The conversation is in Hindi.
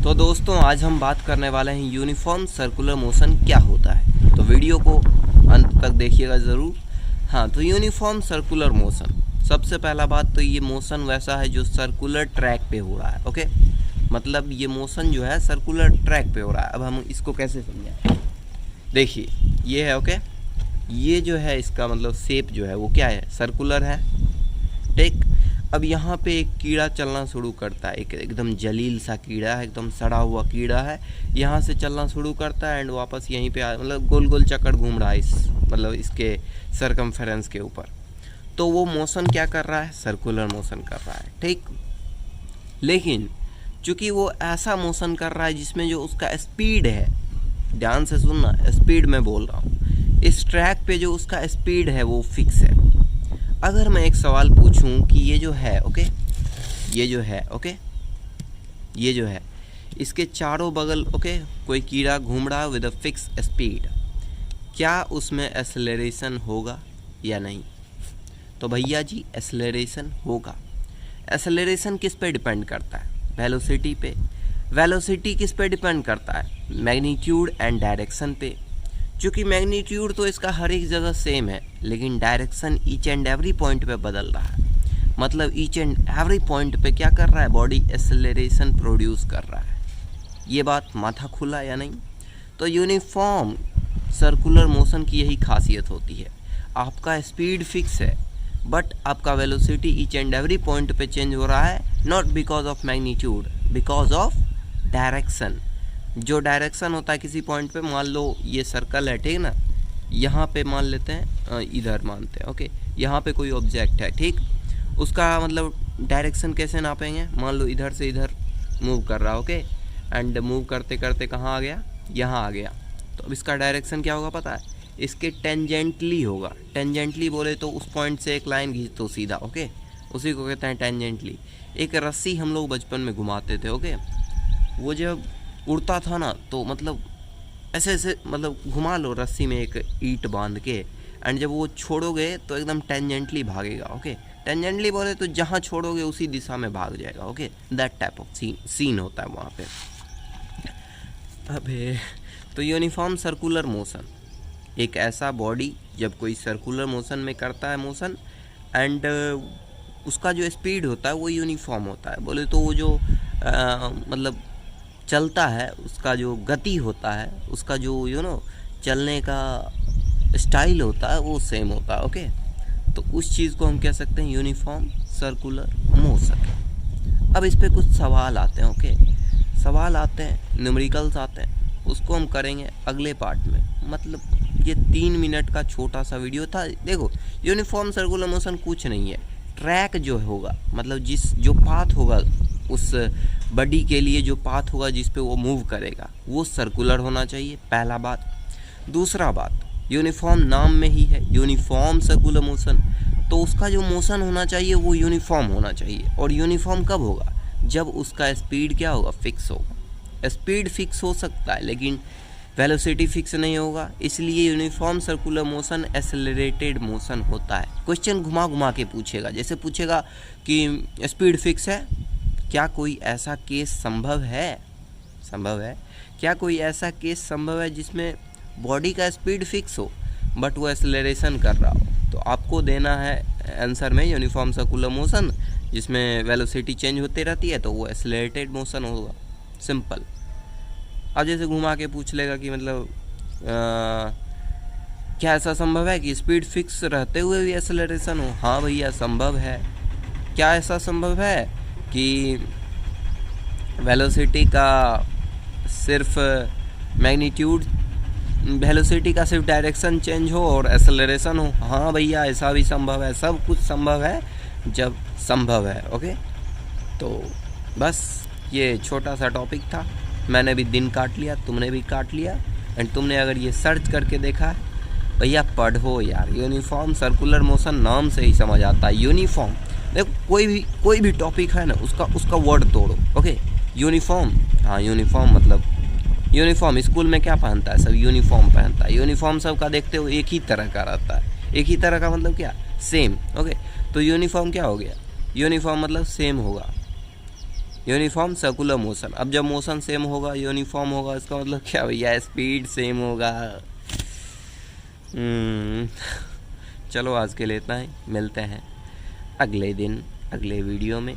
तो दोस्तों आज हम बात करने वाले हैं यूनिफॉर्म सर्कुलर मोशन क्या होता है। तो वीडियो को अंत तक देखिएगा ज़रूर। हाँ, तो यूनिफॉर्म सर्कुलर मोशन, सबसे पहला बात तो ये मोशन वैसा है जो सर्कुलर ट्रैक पे हो रहा है। ओके, मतलब ये मोशन जो है सर्कुलर ट्रैक पे हो रहा है। अब हम इसको कैसे समझें, देखिए ये है। ओके, ये जो है इसका मतलब शेप जो है वो क्या है, सर्कुलर है। ठीक, अब यहाँ पे एक कीड़ा चलना शुरू करता है, एक एकदम जलील सा कीड़ा है, एकदम सड़ा हुआ कीड़ा है। यहाँ से चलना शुरू करता है एंड वापस यहीं पे मतलब गोल गोल चक्कर घूम रहा है इस मतलब इसके सरकमफेरेंस के ऊपर। तो वो मोशन क्या कर रहा है, सर्कुलर मोशन कर रहा है। ठीक, लेकिन चूंकि वो ऐसा मोशन कर रहा है जिसमें जो उसका स्पीड है, ध्यान से सुनना, स्पीड में बोल रहा हूँ, इस ट्रैक पे जो उसका स्पीड है वो फिक्स है। अगर मैं एक सवाल पूछूं कि ये जो है ये जो है इसके चारों बगल कोई कीड़ा घूम रहा है विद अ फिक्स स्पीड, क्या उसमें एक्सेलरेशन होगा या नहीं? तो भैया जी एक्सेलरेशन होगा। एक्सेलरेशन किस पे डिपेंड करता है? वेलोसिटी पे। वेलोसिटी किस पे डिपेंड करता है? मैग्नीट्यूड एंड डायरेक्शन पे। चूँकि मैग्नीट्यूड तो इसका हर एक जगह सेम है, लेकिन direction each and every point पे बदल रहा है। मतलब ईच एंड एवरी पॉइंट पे क्या कर रहा है, बॉडी एक्सेलरेशन प्रोड्यूस कर रहा है। ये बात माथा खुला या नहीं? तो यूनिफॉर्म सर्कुलर मोशन की यही खासियत होती है, आपका स्पीड फिक्स है बट आपका velocity each and every point पे चेंज हो रहा है, not because of magnitude, because of direction. जो डायरेक्शन होता है किसी पॉइंट पे, मान लो ये सर्कल है, ठीक ना, यहाँ पे मान लेते हैं, इधर मानते हैं। ओके, यहाँ पे कोई ऑब्जेक्ट है, ठीक, उसका मतलब डायरेक्शन कैसे नापेंगे? मान लो इधर से इधर मूव कर रहा है, ओके, एंड मूव करते करते कहाँ आ गया, यहाँ आ गया। तो अब इसका डायरेक्शन क्या होगा पता है? इसके टेंजेंटली होगा। टेंजेंटली बोले तो उस पॉइंट से एक लाइन खींच दो सीधा, ओके, उसी को कहते हैं टेंजेंटली। एक रस्सी हम लोग बचपन में घुमाते थे, ओके, वो जब उड़ता था ना तो मतलब ऐसे ऐसे मतलब घुमा लो रस्सी में एक ईंट बांध के, एंड जब वो छोड़ोगे तो एकदम टेंजेंटली भागेगा। ओके, टेंजेंटली बोले तो जहाँ छोड़ोगे उसी दिशा में भाग जाएगा। Okay, that type of scene होता है वहाँ पे। अबे तो यूनिफॉर्म सर्कुलर मोशन एक ऐसा बॉडी जब कोई सर्कुलर मोशन में करता है मोशन, एंड उसका जो स्पीड होता है वो यूनिफॉर्म होता है। बोले तो वो जो मतलब चलता है, उसका जो गति होता है, उसका जो चलने का स्टाइल होता है वो सेम होता है। ओके, तो उस चीज़ को हम कह सकते हैं यूनिफॉर्म सर्कुलर मोशन। अब इस पे कुछ सवाल आते हैं, ओके, सवाल आते हैं, न्यूमेरिकल्स आते हैं, उसको हम करेंगे अगले पार्ट में। मतलब ये 3 मिनट का छोटा सा वीडियो था। देखो, यूनिफॉर्म सर्कुलर मोशन कुछ नहीं है, ट्रैक जो होगा, मतलब जो पाथ होगा उस बॉडी के लिए, जो पाथ होगा जिस पे वो मूव करेगा वो सर्कुलर होना चाहिए, पहला बात। दूसरा बात, यूनिफॉर्म नाम में ही है यूनिफॉर्म सर्कुलर मोशन, तो उसका जो मोशन होना चाहिए वो यूनिफॉर्म होना चाहिए। और यूनिफॉर्म कब होगा? जब उसका स्पीड क्या होगा, फिक्स होगा। स्पीड फिक्स हो सकता है लेकिन वेलोसिटी फिक्स नहीं होगा, इसलिए uniform circular motion accelerated motion होता है। क्वेश्चन घुमा घुमा के पूछेगा, जैसे पूछेगा कि स्पीड फिक्स है, क्या कोई ऐसा केस संभव है क्या कोई ऐसा केस संभव है जिसमें बॉडी का स्पीड फिक्स हो बट वो एक्सेलरेशन कर रहा हो? तो आपको देना है आंसर में यूनिफॉर्म सर्कुलर मोशन जिसमें वेलोसिटी चेंज होती रहती है, तो वो एक्सेलरेटेड मोशन होगा, सिंपल। अब जैसे घुमा के पूछ लेगा कि मतलब क्या ऐसा संभव है कि स्पीड फिक्स रहते हुए भी एक्सेलरेशन हो? हाँ भैया संभव है। क्या ऐसा संभव है कि वेलोसिटी का सिर्फ मैग्नीट्यूड, वेलोसिटी का सिर्फ डायरेक्शन चेंज हो और एक्सेलरेशन हो? हाँ भैया ऐसा भी संभव है। सब कुछ संभव है जब संभव है। ओके, तो बस ये छोटा सा टॉपिक था, मैंने भी दिन काट लिया, तुमने भी काट लिया, एंड तुमने अगर ये सर्च करके देखा, भैया पढ़ो यार, यूनिफॉर्म सर्कुलर मोशन नाम से ही समझ आता है। यूनिफॉर्म देखो, कोई भी टॉपिक है ना, उसका वर्ड तोड़ो। ओके, यूनिफॉर्म, हाँ यूनिफॉर्म मतलब यूनिफॉर्म स्कूल में क्या पहनता है, सब यूनिफॉर्म पहनता है। यूनिफॉर्म सबका देखते हो एक ही तरह का रहता है। एक ही तरह का मतलब क्या, सेम। ओके, तो यूनिफॉर्म क्या हो गया, यूनिफॉर्म मतलब सेम होगा। Uniform circular motion. अब जब मोशन सेम होगा, यूनिफॉर्म होगा, इसका मतलब क्या भैया, स्पीड सेम होगा। चलो आज के लिए इतना ही, मिलते हैं अगले दिन अगले वीडियो में।